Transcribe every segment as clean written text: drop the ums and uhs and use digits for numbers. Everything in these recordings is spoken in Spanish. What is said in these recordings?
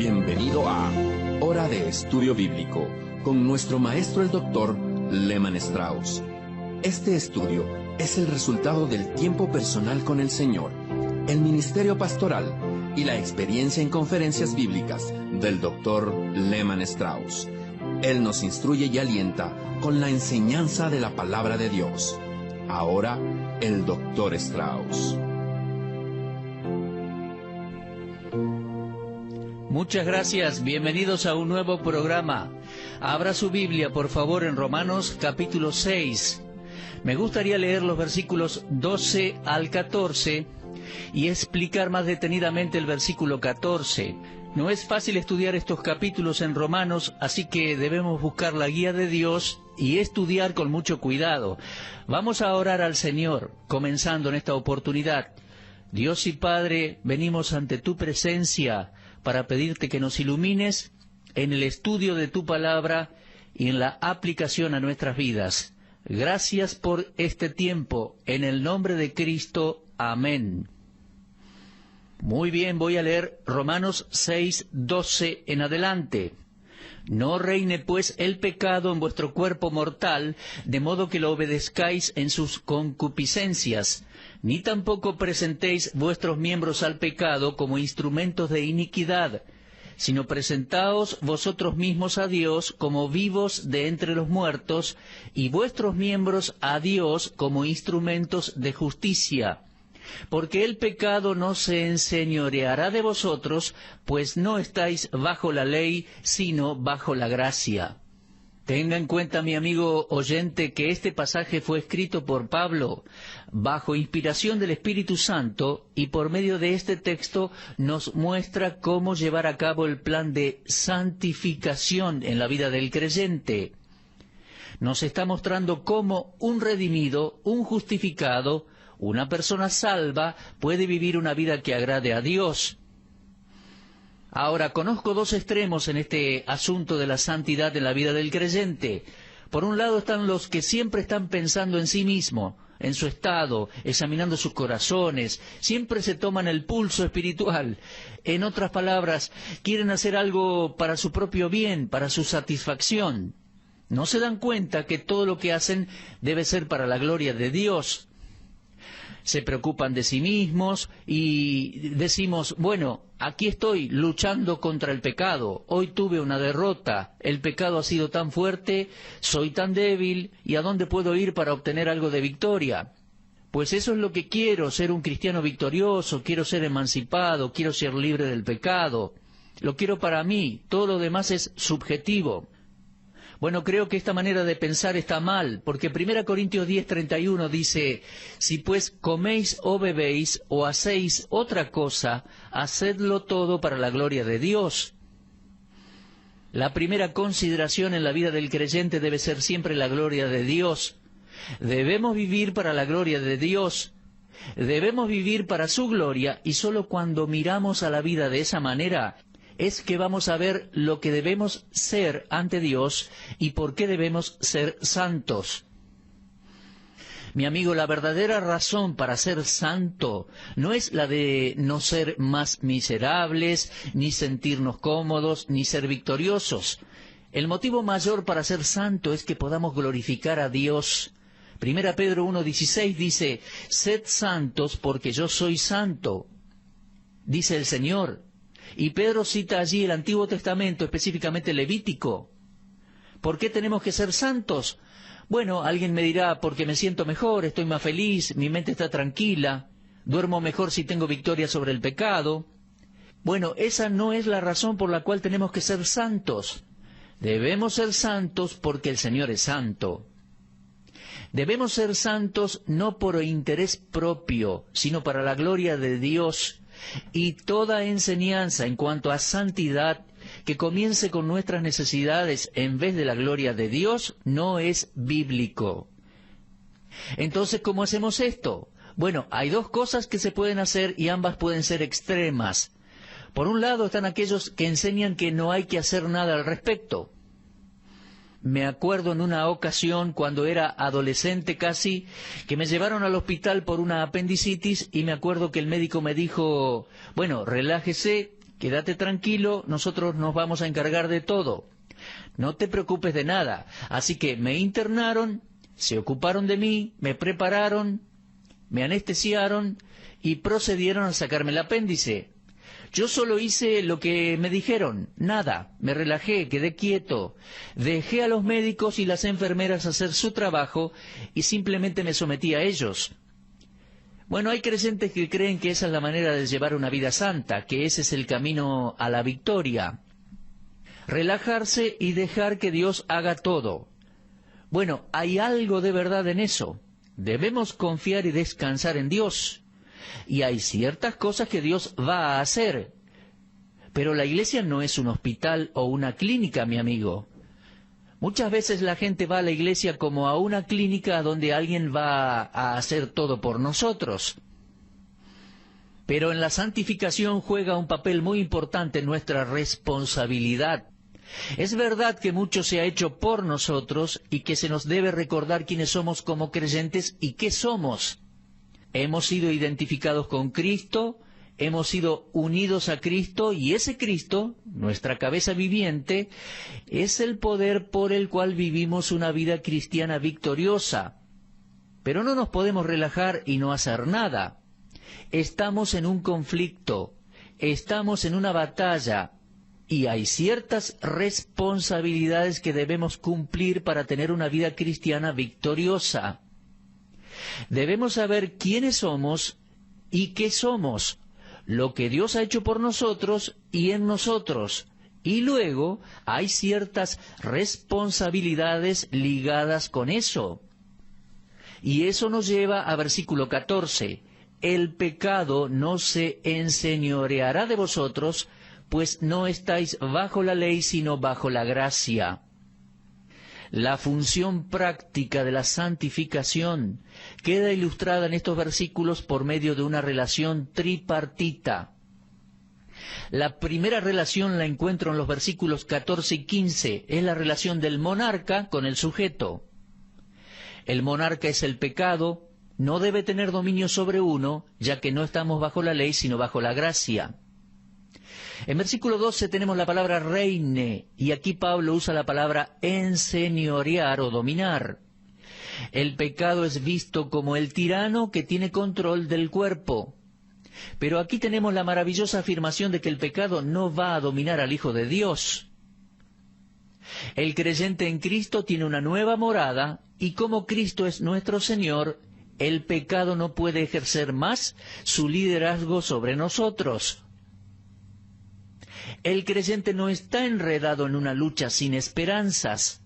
Bienvenido a Hora de Estudio Bíblico con nuestro maestro el Dr. Lehman Strauss. Este estudio es el resultado del tiempo personal con el Señor, el ministerio pastoral y la experiencia en conferencias bíblicas del Dr. Lehman Strauss. Él nos instruye y alienta con la enseñanza de la palabra de Dios. Ahora, el Dr. Strauss. Muchas gracias, bienvenidos a un nuevo programa. Abra su Biblia, por favor, en Romanos capítulo 6. Me gustaría leer los versículos 12 al 14 y explicar más detenidamente el versículo 14. No es fácil estudiar estos capítulos en Romanos, así que debemos buscar la guía de Dios y estudiar con mucho cuidado. Vamos a orar al Señor, comenzando en esta oportunidad. Dios y Padre, venimos ante tu presencia para pedirte que nos ilumines en el estudio de tu palabra y en la aplicación a nuestras vidas. Gracias por este tiempo, en el nombre de Cristo. Amén. Muy bien, voy a leer Romanos 6, 12 en adelante. No reine pues el pecado en vuestro cuerpo mortal, de modo que lo obedezcáis en sus concupiscencias, ni tampoco presentéis vuestros miembros al pecado como instrumentos de iniquidad, sino presentaos vosotros mismos a Dios como vivos de entre los muertos, y vuestros miembros a Dios como instrumentos de justicia. Porque el pecado no se enseñoreará de vosotros, pues no estáis bajo la ley, sino bajo la gracia. Tenga en cuenta, mi amigo oyente, que este pasaje fue escrito por Pablo bajo inspiración del Espíritu Santo, y por medio de este texto nos muestra cómo llevar a cabo el plan de santificación en la vida del creyente. Nos está mostrando cómo un redimido, un justificado, una persona salva puede vivir una vida que agrade a Dios. Ahora, conozco dos extremos en este asunto de la santidad en la vida del creyente. Por un lado están los que siempre están pensando en sí mismo, en su estado, examinando sus corazones, siempre se toman el pulso espiritual. En otras palabras, quieren hacer algo para su propio bien, para su satisfacción. No se dan cuenta que todo lo que hacen debe ser para la gloria de Dios. Se preocupan de sí mismos y decimos, bueno, aquí estoy luchando contra el pecado, hoy tuve una derrota, el pecado ha sido tan fuerte, soy tan débil, ¿y a dónde puedo ir para obtener algo de victoria? Pues eso es lo que quiero, ser un cristiano victorioso, quiero ser emancipado, quiero ser libre del pecado, lo quiero para mí, todo lo demás es subjetivo. Bueno, creo que esta manera de pensar está mal, porque 1 Corintios 10:31 dice, si pues coméis o bebéis o hacéis otra cosa, hacedlo todo para la gloria de Dios. La primera consideración en la vida del creyente debe ser siempre la gloria de Dios. Debemos vivir para la gloria de Dios. Debemos vivir para su gloria, y solo cuando miramos a la vida de esa manera es que vamos a ver lo que debemos ser ante Dios y por qué debemos ser santos. Mi amigo, la verdadera razón para ser santo no es la de no ser más miserables, ni sentirnos cómodos, ni ser victoriosos. El motivo mayor para ser santo es que podamos glorificar a Dios. 1 Pedro 1:16 dice, sed santos porque yo soy santo, dice el Señor. Y Pedro cita allí el Antiguo Testamento, específicamente Levítico. ¿Por qué tenemos que ser santos? Bueno, alguien me dirá, porque me siento mejor, estoy más feliz, mi mente está tranquila, duermo mejor si tengo victoria sobre el pecado. Bueno, esa no es la razón por la cual tenemos que ser santos. Debemos ser santos porque el Señor es santo. Debemos ser santos no por interés propio, sino para la gloria de Dios. Y toda enseñanza en cuanto a santidad que comience con nuestras necesidades en vez de la gloria de Dios no es bíblico. Entonces, ¿cómo hacemos esto? Bueno, hay dos cosas que se pueden hacer y ambas pueden ser extremas. Por un lado están aquellos que enseñan que no hay que hacer nada al respecto. Me acuerdo en una ocasión, cuando era adolescente casi, que me llevaron al hospital por una apendicitis y me acuerdo que el médico me dijo, bueno, relájese, quédate tranquilo, nosotros nos vamos a encargar de todo. No te preocupes de nada. Así que me internaron, se ocuparon de mí, me prepararon, me anestesiaron y procedieron a sacarme el apéndice. Yo solo hice lo que me dijeron, nada, me relajé, quedé quieto, dejé a los médicos y las enfermeras hacer su trabajo y simplemente me sometí a ellos. Bueno, hay creyentes que creen que esa es la manera de llevar una vida santa, que ese es el camino a la victoria. Relajarse y dejar que Dios haga todo. Bueno, hay algo de verdad en eso. Debemos confiar y descansar en Dios. Y hay ciertas cosas que Dios va a hacer. Pero la iglesia no es un hospital o una clínica, mi amigo. Muchas veces la gente va a la iglesia como a una clínica donde alguien va a hacer todo por nosotros. Pero en la santificación juega un papel muy importante nuestra responsabilidad. Es verdad que mucho se ha hecho por nosotros y que se nos debe recordar quiénes somos como creyentes y qué somos. Hemos sido identificados con Cristo, hemos sido unidos a Cristo y ese Cristo, nuestra cabeza viviente, es el poder por el cual vivimos una vida cristiana victoriosa. Pero no nos podemos relajar y no hacer nada. Estamos en un conflicto, estamos en una batalla y hay ciertas responsabilidades que debemos cumplir para tener una vida cristiana victoriosa. Debemos saber quiénes somos y qué somos, lo que Dios ha hecho por nosotros y en nosotros. Y luego hay ciertas responsabilidades ligadas con eso. Y eso nos lleva a versículo 14. El pecado no se enseñoreará de vosotros, pues no estáis bajo la ley, sino bajo la gracia. La función práctica de la santificación queda ilustrada en estos versículos por medio de una relación tripartita. La primera relación la encuentro en los versículos 14 y 15. Es la relación del monarca con el sujeto. El monarca es el pecado, no debe tener dominio sobre uno, ya que no estamos bajo la ley, sino bajo la gracia. En versículo 12 tenemos la palabra reine, y aquí Pablo usa la palabra enseñorear o dominar. El pecado es visto como el tirano que tiene control del cuerpo. Pero aquí tenemos la maravillosa afirmación de que el pecado no va a dominar al Hijo de Dios. El creyente en Cristo tiene una nueva morada, y como Cristo es nuestro Señor, el pecado no puede ejercer más su liderazgo sobre nosotros. El creyente no está enredado en una lucha sin esperanzas.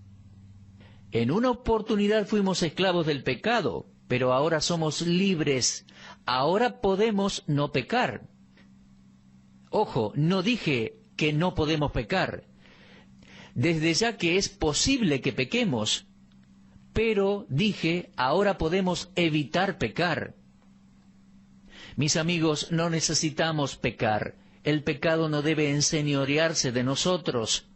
En una oportunidad fuimos esclavos del pecado, pero ahora somos libres. Ahora podemos no pecar. Ojo, no dije que no podemos pecar. Desde ya que es posible que pequemos, pero dije, ahora podemos evitar pecar. Mis amigos, no necesitamos pecar. El pecado no debe enseñorearse de nosotros.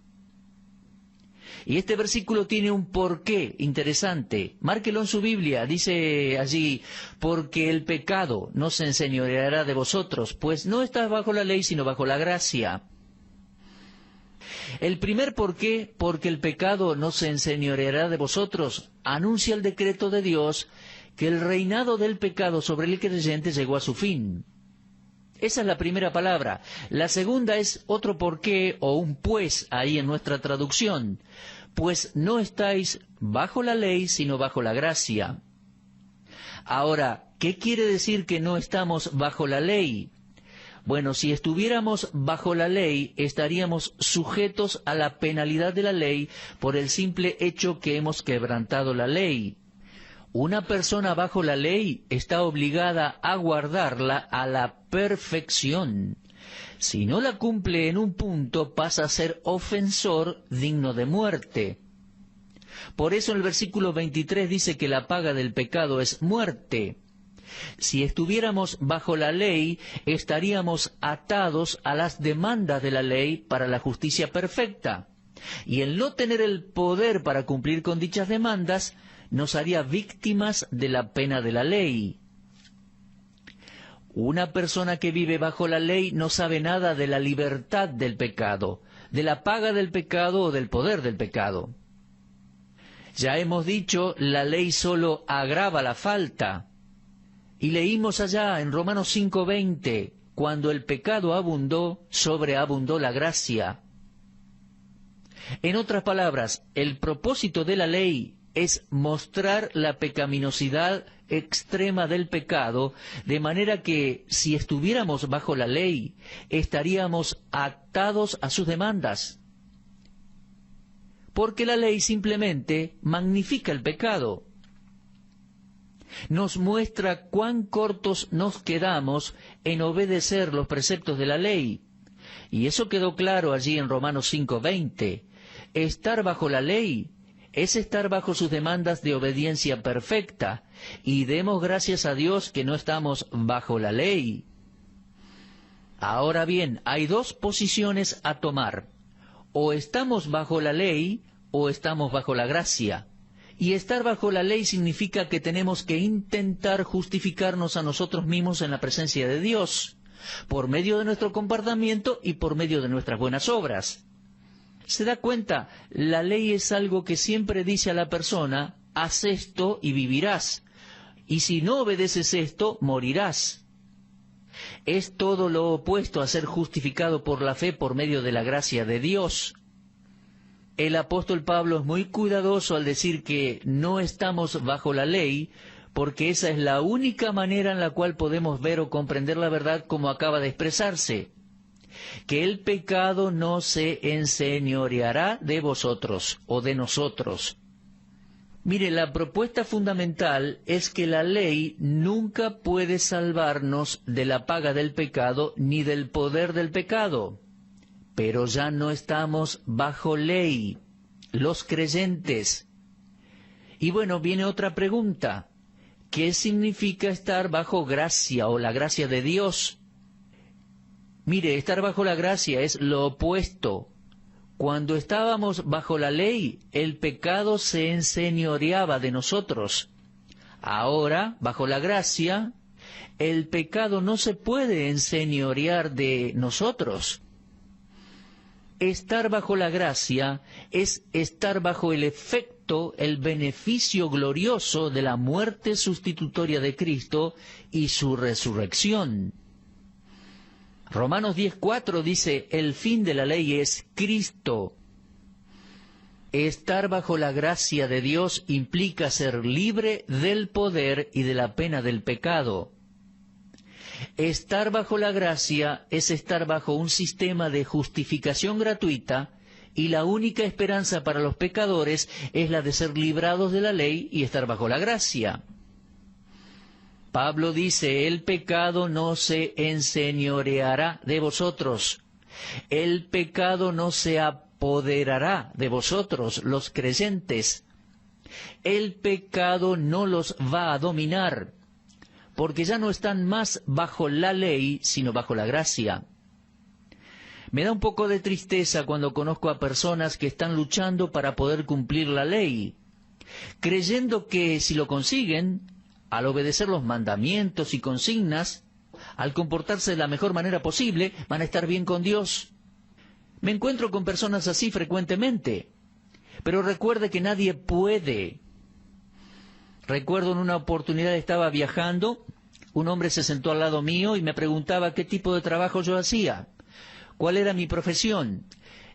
Y este versículo tiene un porqué interesante. Márquelo en su Biblia. Dice allí, porque el pecado no se enseñoreará de vosotros, pues no estás bajo la ley, sino bajo la gracia. El primer porqué, porque el pecado no se enseñoreará de vosotros, anuncia el decreto de Dios que el reinado del pecado sobre el creyente llegó a su fin. Esa es la primera palabra. La segunda es otro porqué o un pues ahí en nuestra traducción. Pues no estáis bajo la ley, sino bajo la gracia. Ahora, ¿qué quiere decir que no estamos bajo la ley? Bueno, si estuviéramos bajo la ley, estaríamos sujetos a la penalidad de la ley por el simple hecho que hemos quebrantado la ley. Una persona bajo la ley está obligada a guardarla a la perfección. Si no la cumple en un punto, pasa a ser ofensor digno de muerte. Por eso el versículo 23 dice que la paga del pecado es muerte. Si estuviéramos bajo la ley, estaríamos atados a las demandas de la ley para la justicia perfecta. Y el no tener el poder para cumplir con dichas demandas, nos haría víctimas de la pena de la ley. Una persona que vive bajo la ley no sabe nada de la libertad del pecado, de la paga del pecado o del poder del pecado. Ya hemos dicho, la ley solo agrava la falta. Y leímos allá en Romanos 5:20, cuando el pecado abundó, sobreabundó la gracia. En otras palabras, el propósito de la ley es mostrar la pecaminosidad extrema del pecado, de manera que si estuviéramos bajo la ley, estaríamos atados a sus demandas. Porque la ley simplemente magnifica el pecado. Nos muestra cuán cortos nos quedamos en obedecer los preceptos de la ley. Y eso quedó claro allí en Romanos 5:20. Estar bajo la ley es estar bajo sus demandas de obediencia perfecta, y demos gracias a Dios que no estamos bajo la ley. Ahora bien, hay dos posiciones a tomar. O estamos bajo la ley, o estamos bajo la gracia. Y estar bajo la ley significa que tenemos que intentar justificarnos a nosotros mismos en la presencia de Dios, por medio de nuestro comportamiento y por medio de nuestras buenas obras. ¿Se da cuenta? La ley es algo que siempre dice a la persona, haz esto y vivirás, y si no obedeces esto, morirás. Es todo lo opuesto a ser justificado por la fe por medio de la gracia de Dios. El apóstol Pablo es muy cuidadoso al decir que no estamos bajo la ley, porque esa es la única manera en la cual podemos ver o comprender la verdad como acaba de expresarse. Que el pecado no se enseñoreará de vosotros o de nosotros. Mire, la propuesta fundamental es que la ley nunca puede salvarnos de la paga del pecado ni del poder del pecado. Pero ya no estamos bajo ley, los creyentes. Y bueno, viene otra pregunta. ¿Qué significa estar bajo gracia o la gracia de Dios? Mire, estar bajo la gracia es lo opuesto. Cuando estábamos bajo la ley, el pecado se enseñoreaba de nosotros. Ahora, bajo la gracia, el pecado no se puede enseñorear de nosotros. Estar bajo la gracia es estar bajo el efecto, el beneficio glorioso de la muerte sustitutoria de Cristo y su resurrección. Romanos 10:4 dice, el fin de la ley es Cristo. Estar bajo la gracia de Dios implica ser libre del poder y de la pena del pecado. Estar bajo la gracia es estar bajo un sistema de justificación gratuita, y la única esperanza para los pecadores es la de ser librados de la ley y estar bajo la gracia. Pablo dice, el pecado no se enseñoreará de vosotros. El pecado no se apoderará de vosotros, los creyentes. El pecado no los va a dominar, porque ya no están más bajo la ley, sino bajo la gracia. Me da un poco de tristeza cuando conozco a personas que están luchando para poder cumplir la ley, creyendo que si lo consiguen, al obedecer los mandamientos y consignas, al comportarse de la mejor manera posible, van a estar bien con Dios. Me encuentro con personas así frecuentemente, pero recuerde que nadie puede. Recuerdo en una oportunidad estaba viajando, un hombre se sentó al lado mío y me preguntaba qué tipo de trabajo yo hacía, cuál era mi profesión.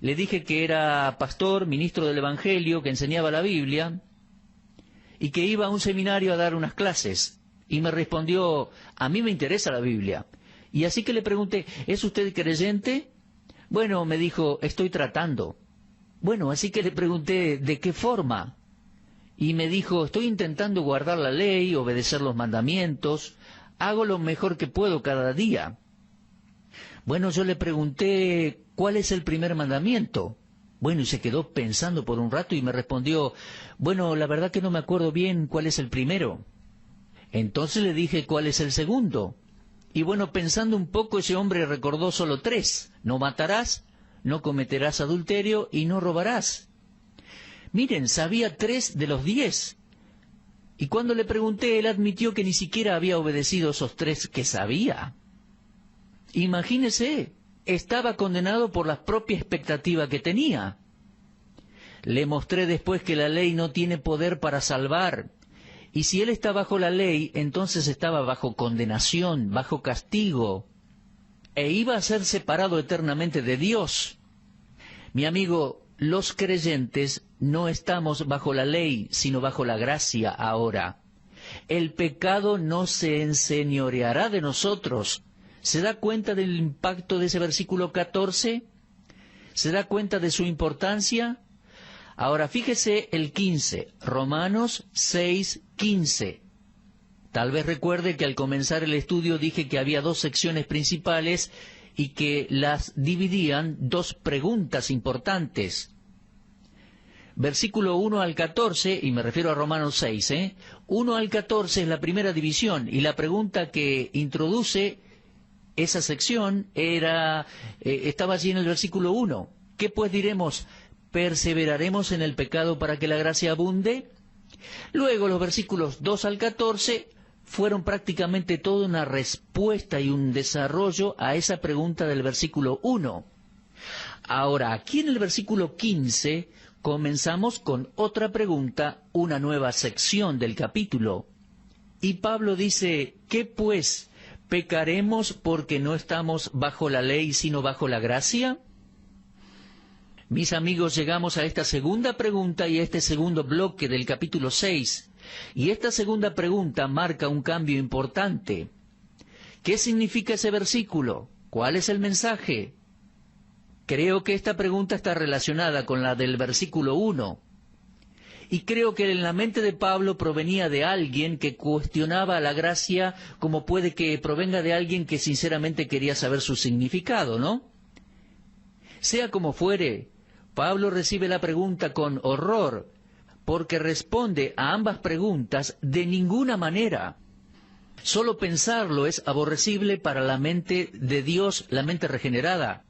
Le dije que era pastor, ministro del Evangelio, que enseñaba la Biblia y que iba a un seminario a dar unas clases. Y me respondió, a mí me interesa la Biblia. Y así que le pregunté, ¿es usted creyente? Bueno, me dijo, estoy tratando. Bueno, así que le pregunté, ¿de qué forma? Y me dijo, estoy intentando guardar la ley, obedecer los mandamientos, hago lo mejor que puedo cada día. Bueno, yo le pregunté, ¿cuál es el primer mandamiento? Bueno, y se quedó pensando por un rato y me respondió, bueno, la verdad que no me acuerdo bien cuál es el primero. Entonces le dije, ¿cuál es el segundo? Y bueno, pensando un poco, ese hombre recordó solo 3. No matarás, no cometerás adulterio y no robarás. Miren, sabía 3 de los 10. Y cuando le pregunté, él admitió que ni siquiera había obedecido esos 3 que sabía. Imagínese, estaba condenado por la propia expectativa que tenía. Le mostré después que la ley no tiene poder para salvar. Y si él está bajo la ley, entonces estaba bajo condenación, bajo castigo, e iba a ser separado eternamente de Dios. Mi amigo, los creyentes no estamos bajo la ley, sino bajo la gracia ahora. El pecado no se enseñoreará de nosotros. ¿Se da cuenta del impacto de ese versículo 14? ¿Se da cuenta de su importancia? Ahora fíjese el 15, Romanos 6:15. Tal vez recuerde que al comenzar el estudio dije que había 2 secciones principales y que las dividían 2 preguntas importantes. Versículo 1 al 14, y me refiero a Romanos 6, 1 al 14 es la primera división, y la pregunta que introduce esa sección estaba allí en el versículo 1. ¿Qué pues diremos? ¿Perseveraremos en el pecado para que la gracia abunde? Luego los versículos 2 al 14 fueron prácticamente toda una respuesta y un desarrollo a esa pregunta del versículo 1. Ahora, aquí en el versículo 15 comenzamos con otra pregunta, una nueva sección del capítulo. Y Pablo dice, ¿qué pues? ¿Pecaremos porque no estamos bajo la ley sino bajo la gracia? Mis amigos, llegamos a esta segunda pregunta y a este segundo bloque del capítulo 6. Y esta segunda pregunta marca un cambio importante. ¿Qué significa ese versículo? ¿Cuál es el mensaje? Creo que esta pregunta está relacionada con la del versículo 1. Y creo que en la mente de Pablo provenía de alguien que cuestionaba la gracia, como puede que provenga de alguien que sinceramente quería saber su significado, ¿no? Sea como fuere, Pablo recibe la pregunta con horror, porque responde a ambas preguntas de ninguna manera. Solo pensarlo es aborrecible para la mente de Dios, la mente regenerada.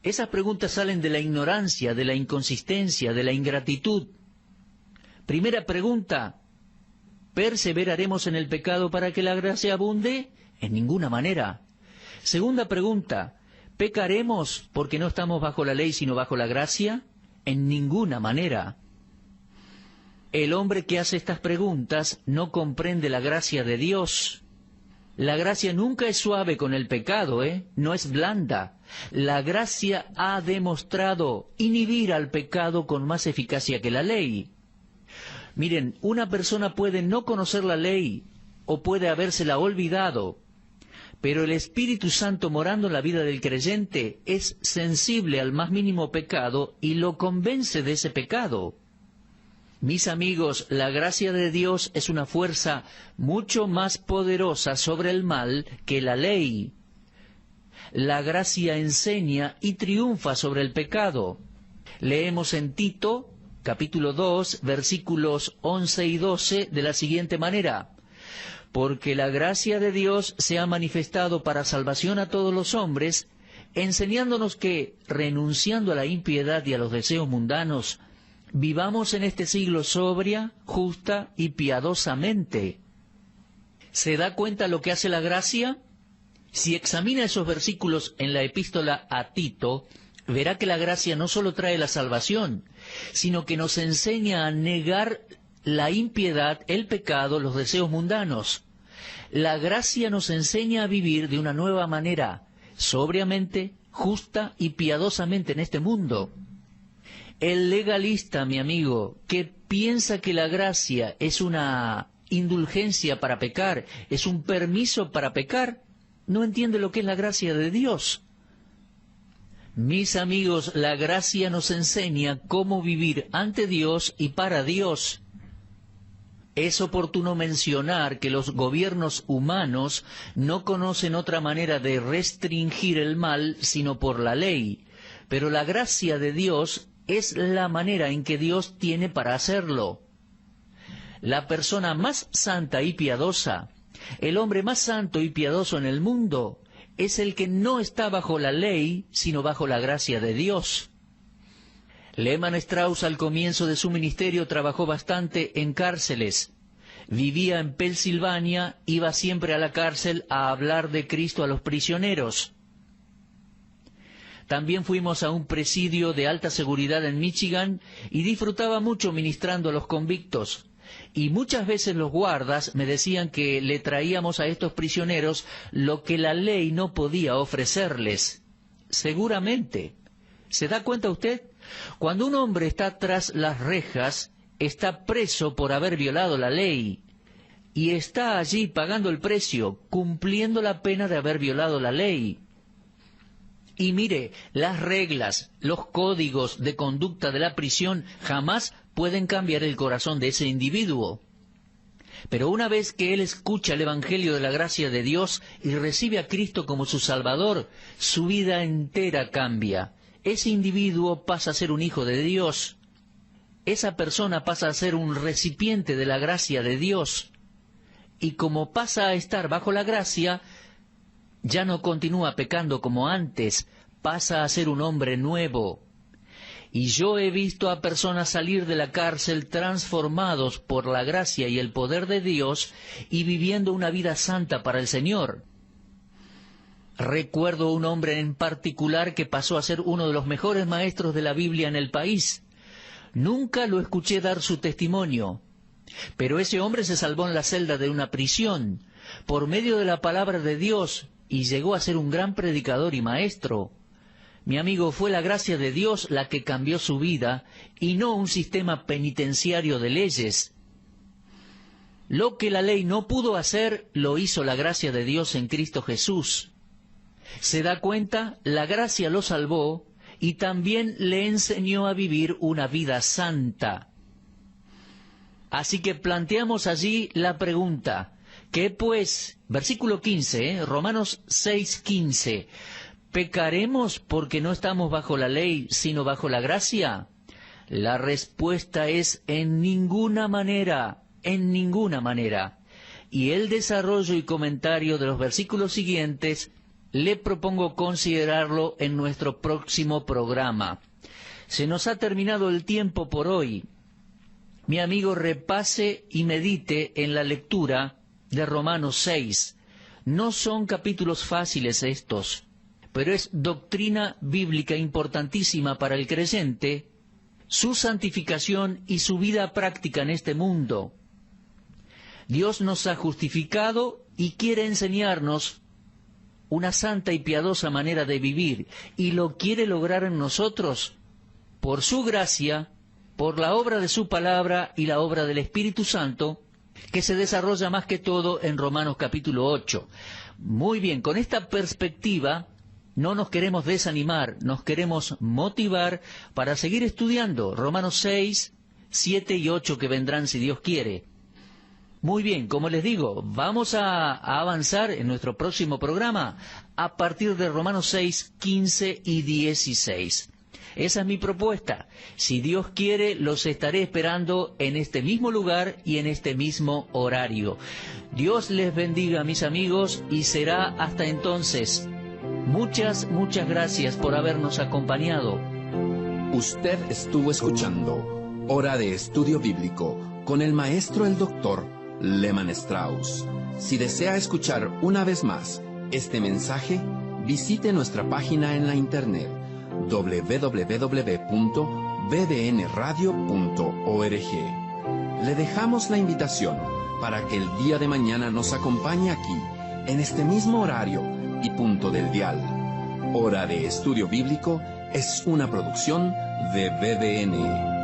Esas preguntas salen de la ignorancia, de la inconsistencia, de la ingratitud. Primera pregunta, ¿perseveraremos en el pecado para que la gracia abunde? En ninguna manera. Segunda pregunta, ¿pecaremos porque no estamos bajo la ley sino bajo la gracia? En ninguna manera. El hombre que hace estas preguntas no comprende la gracia de Dios. La gracia nunca es suave con el pecado, no es blanda. La gracia ha demostrado inhibir al pecado con más eficacia que la ley. Miren, una persona puede no conocer la ley o puede habérsela olvidado, pero el Espíritu Santo morando en la vida del creyente es sensible al más mínimo pecado y lo convence de ese pecado. Mis amigos, la gracia de Dios es una fuerza mucho más poderosa sobre el mal que la ley. La gracia enseña y triunfa sobre el pecado. Leemos en Tito, capítulo 2, versículos 11 y 12, de la siguiente manera. Porque la gracia de Dios se ha manifestado para salvación a todos los hombres, enseñándonos que, renunciando a la impiedad y a los deseos mundanos, vivamos en este siglo sobria, justa y piadosamente. ¿Se da cuenta lo que hace la gracia? Si examina esos versículos en la epístola a Tito, verá que la gracia no solo trae la salvación, sino que nos enseña a negar la impiedad, el pecado, los deseos mundanos. La gracia nos enseña a vivir de una nueva manera, sobriamente, justa y piadosamente en este mundo. El legalista, mi amigo, que piensa que la gracia es una indulgencia para pecar, es un permiso para pecar, no entiende lo que es la gracia de Dios. Mis amigos, la gracia nos enseña cómo vivir ante Dios y para Dios. Es oportuno mencionar que los gobiernos humanos no conocen otra manera de restringir el mal sino por la ley, pero la gracia de Dios es la manera en que Dios tiene para hacerlo. La persona más santa y piadosa, el hombre más santo y piadoso en el mundo, es el que no está bajo la ley, sino bajo la gracia de Dios. Lehmann Strauss al comienzo de su ministerio trabajó bastante en cárceles. Vivía en Pensilvania, iba siempre a la cárcel a hablar de Cristo a los prisioneros. También fuimos a un presidio de alta seguridad en Michigan y disfrutaba mucho ministrando a los convictos. Y muchas veces los guardas me decían que le traíamos a estos prisioneros lo que la ley no podía ofrecerles. Seguramente. ¿Se da cuenta usted? Cuando un hombre está tras las rejas, está preso por haber violado la ley. Y está allí pagando el precio, cumpliendo la pena de haber violado la ley. Y mire, las reglas, los códigos de conducta de la prisión jamás pueden cambiar el corazón de ese individuo. Pero una vez que él escucha el Evangelio de la gracia de Dios y recibe a Cristo como su Salvador, su vida entera cambia. Ese individuo pasa a ser un hijo de Dios. Esa persona pasa a ser un recipiente de la gracia de Dios. Y como pasa a estar bajo la gracia, ya no continúa pecando como antes, pasa a ser un hombre nuevo. Y yo he visto a personas salir de la cárcel transformados por la gracia y el poder de Dios y viviendo una vida santa para el Señor. Recuerdo un hombre en particular que pasó a ser uno de los mejores maestros de la Biblia en el país. Nunca lo escuché dar su testimonio, pero ese hombre se salvó en la celda de una prisión por medio de la palabra de Dios y llegó a ser un gran predicador y maestro. Mi amigo, fue la gracia de Dios la que cambió su vida y no un sistema penitenciario de leyes. Lo que la ley no pudo hacer, lo hizo la gracia de Dios en Cristo Jesús. ¿Se da cuenta? La gracia lo salvó y también le enseñó a vivir una vida santa. Así que planteamos allí la pregunta, ¿qué pues? Versículo 15, Romanos 6:15. ¿Pecaremos porque no estamos bajo la ley, sino bajo la gracia? La respuesta es en ninguna manera, en ninguna manera. Y el desarrollo y comentario de los versículos siguientes le propongo considerarlo en nuestro próximo programa. Se nos ha terminado el tiempo por hoy. Mi amigo, repase y medite en la lectura de Romanos 6. No son capítulos fáciles estos, pero es doctrina bíblica importantísima para el creyente, su santificación y su vida práctica en este mundo. Dios nos ha justificado y quiere enseñarnos una santa y piadosa manera de vivir, y lo quiere lograr en nosotros por su gracia, por la obra de su palabra y la obra del Espíritu Santo, que se desarrolla más que todo en Romanos capítulo 8. Muy bien, con esta perspectiva no nos queremos desanimar, nos queremos motivar para seguir estudiando Romanos 6, 7 y 8 que vendrán si Dios quiere. Muy bien, como les digo, vamos a avanzar en nuestro próximo programa a partir de Romanos 6, 15 y 16. Esa es mi propuesta. Si Dios quiere, los estaré esperando en este mismo lugar y en este mismo horario. Dios les bendiga, mis amigos, y será hasta entonces. Muchas gracias por habernos acompañado. Usted estuvo escuchando Hora de Estudio Bíblico con el maestro el doctor Lehman Strauss. Si desea escuchar una vez más este mensaje, visite nuestra página en la internet www.bbnradio.org. Le dejamos la invitación para que el día de mañana nos acompañe aquí, en este mismo horario y punto del dial. Hora de Estudio Bíblico es una producción de BBN.